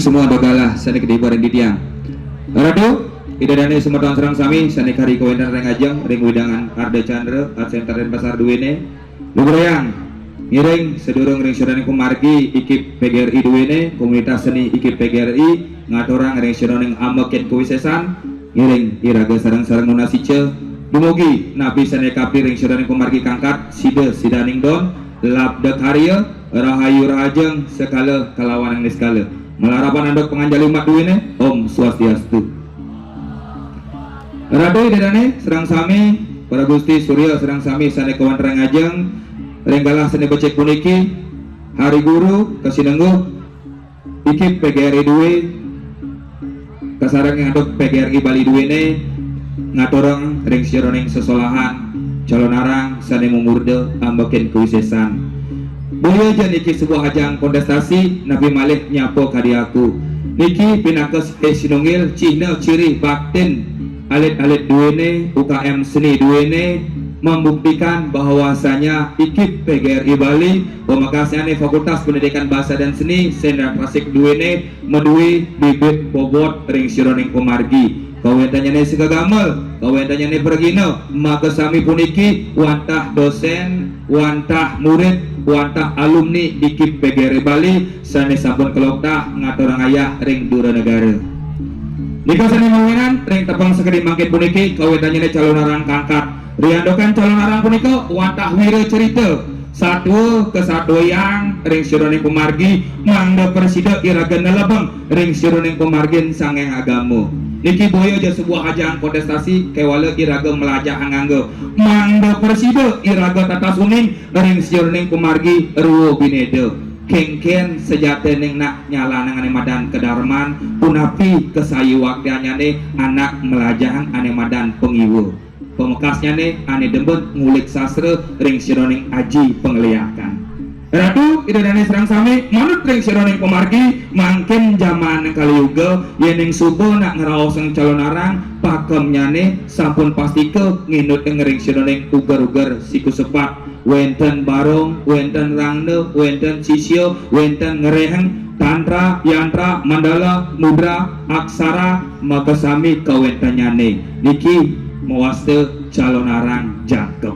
semua dogalah sani kedibaran di tiang. Radu, idadane semeton serang sami sani kari kawendan reng ajeng ring widangan Arda Chandra Center dan Pasar Duwene. Lubrayang ngiring sedurung ring sirane kumargi ikip PGRI Duwene, komunitas seni ikip PGRI ngaturang ring sirane ameken kuwisesan ngiring iraga sareng-sareng nunasice dumugi nabi sane kapri ring sirane kumargi kangkat sida sidaning don labda karya rahayu rahajeng sekala kalawan yang niskala melarapan andok penganjali umat duwene Om Swastiastu. Radu idadane serang sami para Gusti Surya serang sami sane kawan reng ajeng renggalah sane becek puniki hari guru kasinengguh ikip PGRI duwe kasareng andok PGRI Bali duwene ngatorong ring sironing sesolahan calon arang sane mumurde ambekin kewisesan. Boleh aja niki sebuah ajang kontestasi Nabi Malik nyapo kadiaku niki pinakes sinungil cina ciri batin alit-alit duwene UKM seni duwene membuktikan bahwasanya ikip PGRI Bali pemakasnya Fakultas Pendidikan Bahasa dan Seni Sendang Klasik duwene medui bibit bobot ring sironing kumargi kawentanya ne segagamel kawentanya ne pergino maka sami puniki wantah dosen wantah murid wantah alumni ikip PGRI Bali sane sampun keloktah ngaturang ayah ring dura negara nika sani mawenan ring tepang sekedi mangkit puniki kawentanya ne calon arang kangkat riandokan calon arang punika wantah wira cerita satu kesatu yang ring sironing kumargi mangda presida iragan nelabang ring sironing kumargin sangeng agamu niki boyo aja sebuah ajang kontestasi kewala iraga melajah angangga mangda presida iraga tata suning ring sironing kumargi ruwo binede kengken sejatening nak nyala nangane madan kedarman punapi kesayu waktianya ne anak melajang ane madan pengiwu pemekasnya nih ane dembet ngulik sastra ring sironing aji pengliakan Ratu idadane serang sami manut ring sironing pemargi mangken zaman kaliuga yening subuh nak ngeraoseng calon arang pakemnya nih sampun pastike nginut ring sironing ugar-ugar siku sepat wenten barong wenten rangde wenten sisyo wenten ngereheng tantra yantra mandala mudra aksara maka sami kawentanya nih niki mawaste calon arang jangkep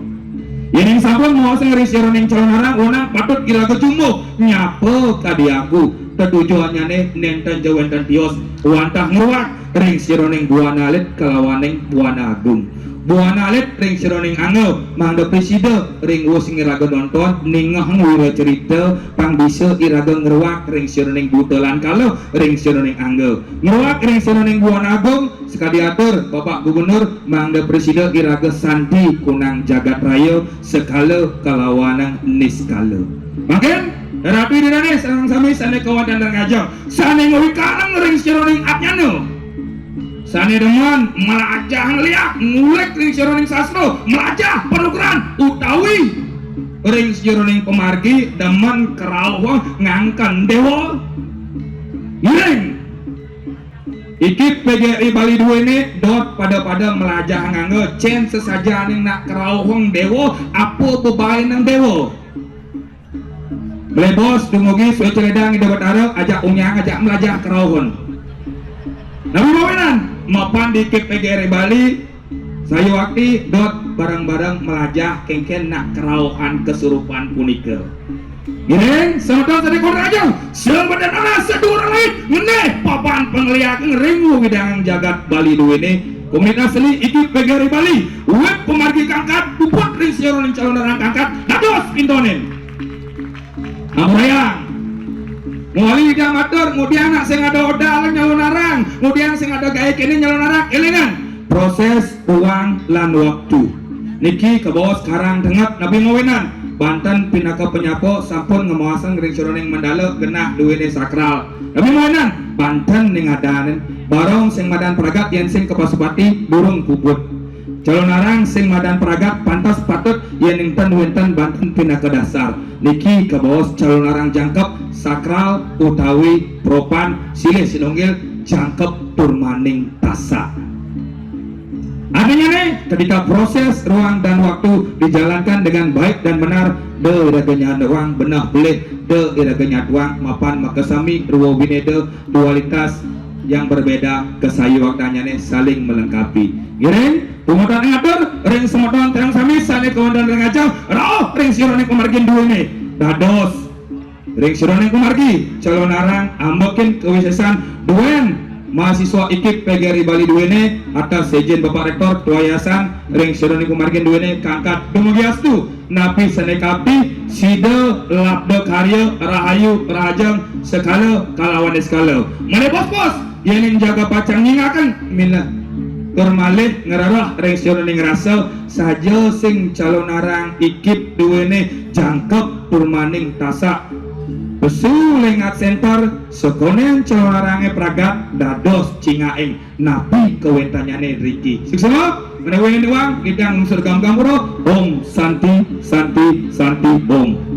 yang sampun mawaste ngeri sironing calon arang wanang patut gila kecumbo nyape kadiaku ketujuannya nih nenten jawenten tios wantah ngeruak ring sironing buana alit kalawaning buana agung buana alit ring sironing angel mangda presida ring wus ngiraga nonton ningah ngwira cerita pang bisa iraga ngeruak ring sironing butelan kalau ring sironing angel ngeruak ring sironing buana agung sekali atur Bapak Gubernur mangda presida iraga santi kunang jagat raya sekala kalawanang niskala makin rapi dinane sareng sami sane kawan dan ngajak sane ngowi karang ring sironing apnyano sane demen melajah ngeliat ngulik ring sironing sastra melajah penukeran utawi ring sironing pemargi demen kerawang ngangkan dewa ngiring ikip PGRI Bali duwene dot pada melajah ngangge cen sesaja ning nak kerawang dewa apa bebae nang dewa Blebos dumugi suwe celedang dapat arep ajak unyang ajak melajah kerawang Nabi mawenan mapan di ikip PGRI Bali saya waktu dot barang-barang melajah kengken nak kerauhan kesurupan punika gini semeton sedekor aja sebadan anak sedurang lain ngeneh papan penglihakan ringu widang jagat Bali duwene komunitas seni ikip PGRI Bali web pemargi kangkat puput ring sironing calon arang kangkat dados pintonen nambayang Muali dia matur, kemudian anak sing ada odal nyalon arang, kemudian sing ada gaya kini nyalon arang, elingan proses uang lan waktu. Niki ke bawah sekarang dengat Nabi Mawenan, Banten pinaka penyapo sampun ngemawasan ring sironing mandala genah duwene sakral. Nabi Mawenan, Banten ning adanen, barong sing madan pragat yen sing kepasupati burung puput. Calon arang sing madan pragat pantas patut yen inten wenten Banten pinaka dasar. Niki ke bawah calon arang jangkep sakral utawi propan silih sinunggil jangkep turmaning tasa artinya nih ketika proses ruang dan waktu dijalankan dengan baik dan benar beraganya ruang benah boleh de iraga nyatuang mapan makasami ruwo binede dualitas yang berbeda kesayu waktanya saling melengkapi. Giring pumutan ngatur ring semoton terang sami sane kawandan ring aja roh ring sirone kumargin dua ini dados ring sirone kumargi calon arang ambekin kewisesan duen mahasiswa IKIP PGRI Bali duene atas sejen Bapak Rektor Ketua Yayasan ring sirone kumargin duene kangkat dumugiastu napi sanekapi side labde karya rahayu rahajeng sekala kalawan skala mane bos-bos yang jaga pacang ngingakan minah turmalih ngerarah ring sirone ngerasa saja sing calon arang IKIP duene jangkep turmaning tasak besu lengat center sekonen calon arangnya pragat dados cingaeng napi kewentanyane Riki siksema menewen doang kita ngusur gam-gam bro om santi santi santi om